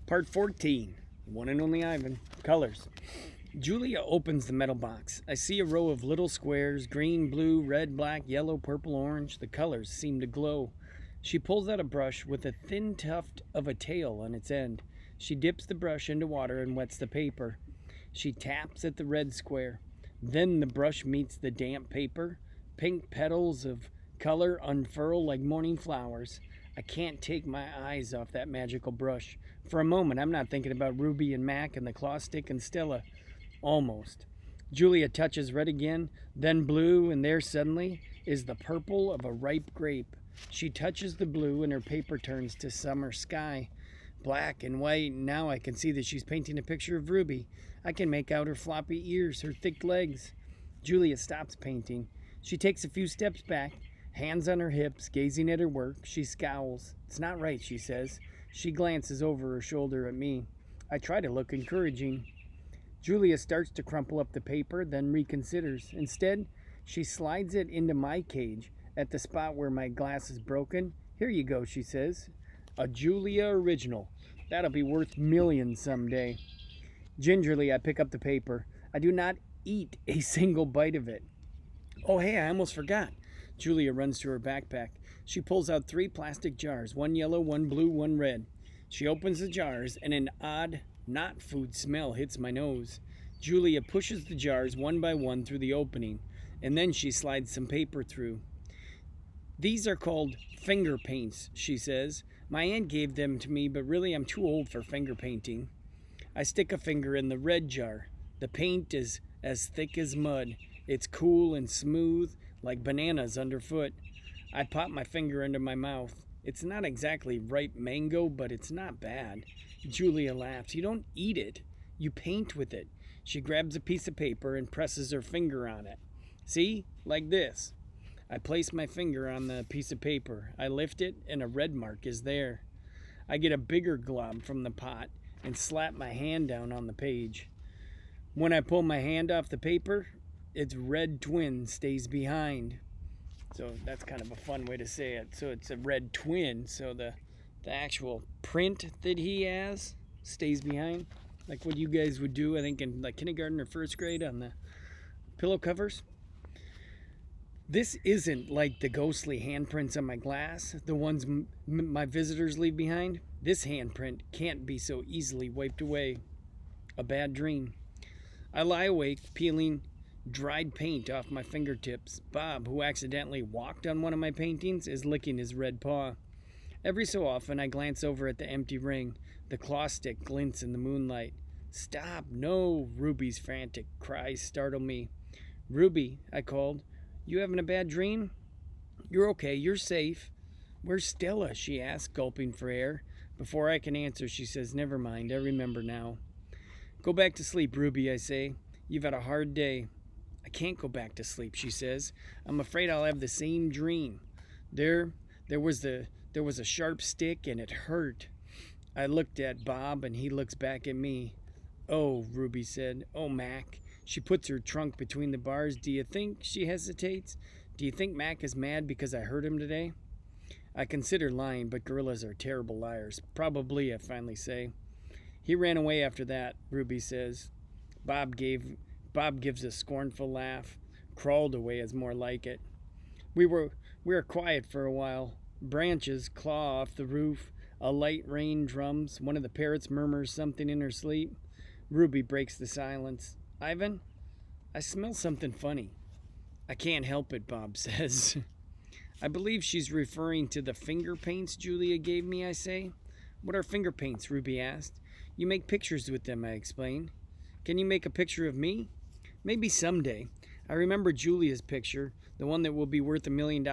Part 14. One and only Ivan. Colors. Julia opens the metal box. I see a row of little squares, green, blue, red, black, yellow, purple, orange. The colors seem to glow. She pulls out a brush with a thin tuft of a tail on its end. She dips the brush into water and wets the paper. She taps at the red square. Then the brush meets the damp paper. Pink petals of color unfurl like morning flowers. I can't take my eyes off that magical brush. For a moment, I'm not thinking about Ruby and Mac and the claw stick and Stella. Almost. Julia touches red again, then blue, and there suddenly is the purple of a ripe grape. She touches the blue and her paper turns to summer sky. Black and white, and now I can see that she's painting a picture of Ruby. I can make out her floppy ears, her thick legs. Julia stops painting. She takes a few steps back, hands on her hips, gazing at her work. She scowls. It's not right, she says. She glances over her shoulder at me. I try to look encouraging. Julia starts to crumple up the paper, then reconsiders. Instead, she slides it into my cage at the spot where my glass is broken. Here you go, she says. A Julia original. That'll be worth millions someday. Gingerly, I pick up the paper. I do not eat a single bite of it. Oh, hey, I almost forgot. Julia runs to her backpack. She pulls out 3 plastic jars, one yellow, one blue, one red. She opens the jars, and an odd, not food smell hits my nose. Julia pushes the jars one by one through the opening, and then she slides some paper through. These are called finger paints, she says. My aunt gave them to me, but really I'm too old for finger painting. I stick a finger in the red jar. The paint is as thick as mud. It's cool and smooth, like bananas underfoot. I pop my finger into my mouth. It's not exactly ripe mango, but it's not bad. Julia laughs. You don't eat it. You paint with it. She grabs a piece of paper and presses her finger on it. See? Like this. I place my finger on the piece of paper. I lift it, and a red mark is there. I get a bigger glob from the pot and slap my hand down on the page. When I pull my hand off the paper, its red twin stays behind. So that's kind of a fun way to say it. So it's a red twin, so the actual print that he has stays behind. Like what you guys would do, I think, in like kindergarten or first grade on the pillow covers. This isn't like the ghostly handprints on my glass, the ones my visitors leave behind. This handprint can't be so easily wiped away. A bad dream. I lie awake, peeling dried paint off my fingertips. Bob, who accidentally walked on one of my paintings, is licking his red paw. Every so often, I glance over at the empty ring. The claw stick glints in the moonlight. Stop, no, Ruby's frantic cries startle me. Ruby, I called, you having a bad dream? You're okay, you're safe. Where's Stella? She asks, gulping for air. Before I can answer, she says, never mind, I remember now. Go back to sleep, Ruby, I say. You've had a hard day. I can't go back to sleep, she says. I'm afraid I'll have the same dream. There was a sharp stick and it hurt. I looked at Bob and he looks back at me. Oh, Ruby said. Oh, Mac. She puts her trunk between the bars. Do you think, she hesitates, do you think Mac is mad because I hurt him today? I consider lying, but gorillas are terrible liars. Probably, I finally say. He ran away after that, Ruby says. Bob gives a scornful laugh. Crawled away is more like it. We were quiet for a while. Branches claw off the roof. A light rain drums. One of the parrots murmurs something in her sleep. Ruby breaks the silence. Ivan, I smell something funny. I can't help it, Bob says. I believe she's referring to the finger paints Julia gave me, I say. What are finger paints? Ruby asked. You make pictures with them, I explain. Can you make a picture of me? Maybe someday. I remember Julia's picture, the one that will be worth $1 million.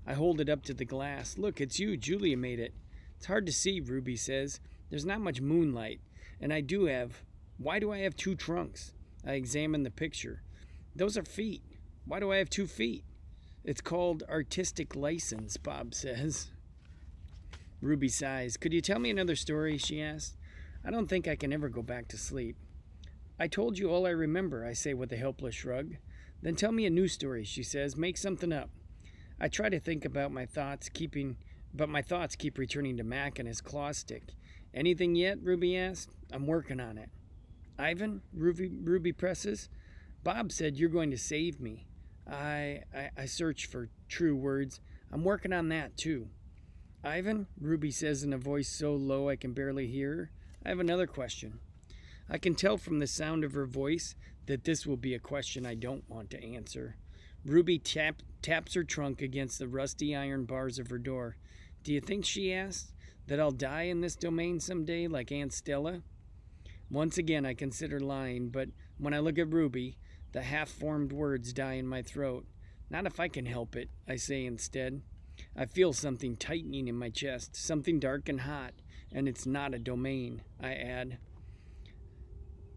I hold it up to the glass. Look, it's you. Julia made it. It's hard to see, Ruby says. There's not much moonlight. And why do I have 2 trunks? I examine the picture. Those are feet. Why do I have 2 feet? It's called artistic license, Bob says. Ruby sighs. Could you tell me another story, she asks. I don't think I can ever go back to sleep. I told you all I remember, I say with a helpless shrug. Then tell me a new story, she says. Make something up. I try to think about my thoughts, but my thoughts keep returning to Mac and his claw stick. Anything yet? Ruby asked. I'm working on it. Ivan? Ruby presses. Bob said you're going to save me. I search for true words. I'm working on that too. Ivan? Ruby says in a voice so low I can barely hear her. I have another question. I can tell from the sound of her voice that this will be a question I don't want to answer. Ruby taps her trunk against the rusty iron bars of her door. Do you think, she asks, that I'll die in this domain someday like Aunt Stella? Once again I consider lying, but when I look at Ruby, the half-formed words die in my throat. Not if I can help it, I say instead. I feel something tightening in my chest, something dark and hot, and it's not a domain, I add.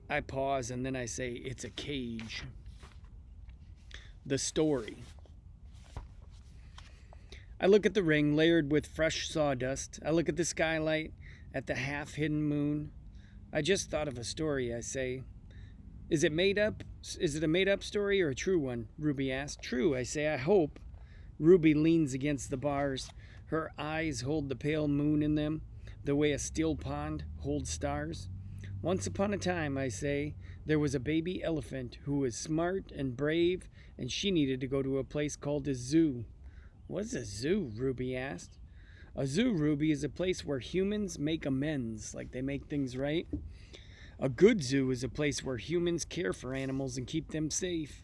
I pause and then I say, it's a cage. The story. I look at the ring layered with fresh sawdust. I look at the skylight, at the half-hidden moon. I just thought of a story, I say. Is it made up? Is it a made-up story or a true one? Ruby asks. True, I say. I hope. Ruby leans against the bars. Her eyes hold the pale moon in them, the way a still pond holds stars. Once upon a time, I say, there was a baby elephant who was smart and brave, and she needed to go to a place called a zoo. What's a zoo? Ruby asked. A zoo, Ruby, is a place where humans make amends, like they make things right. A good zoo is a place where humans care for animals and keep them safe.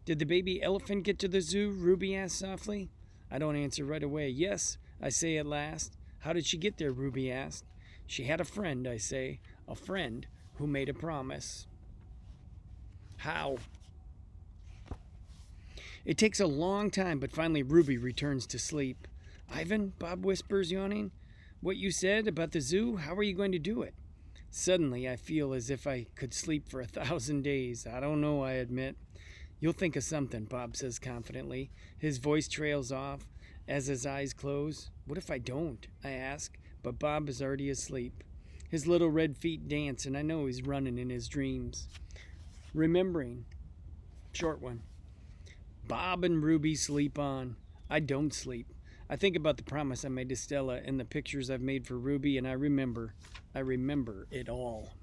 Did the baby elephant get to the zoo? Ruby asked softly. I don't answer right away. Yes, I say at last. How did she get there? Ruby asked. She had a friend, I say. A friend who made a promise. How? It takes a long time, but finally Ruby returns to sleep. Ivan, Bob whispers, yawning. What you said about the zoo, how are you going to do it? Suddenly I feel as if I could sleep for 1,000 days. I don't know, I admit. You'll think of something, Bob says confidently. His voice trails off as his eyes close. What if I don't? I ask, but Bob is already asleep. His little red feet dance, and I know he's running in his dreams. Remembering. Short one. Bob and Ruby sleep on. I don't sleep. I think about the promise I made to Stella and the pictures I've made for Ruby, and I remember it all.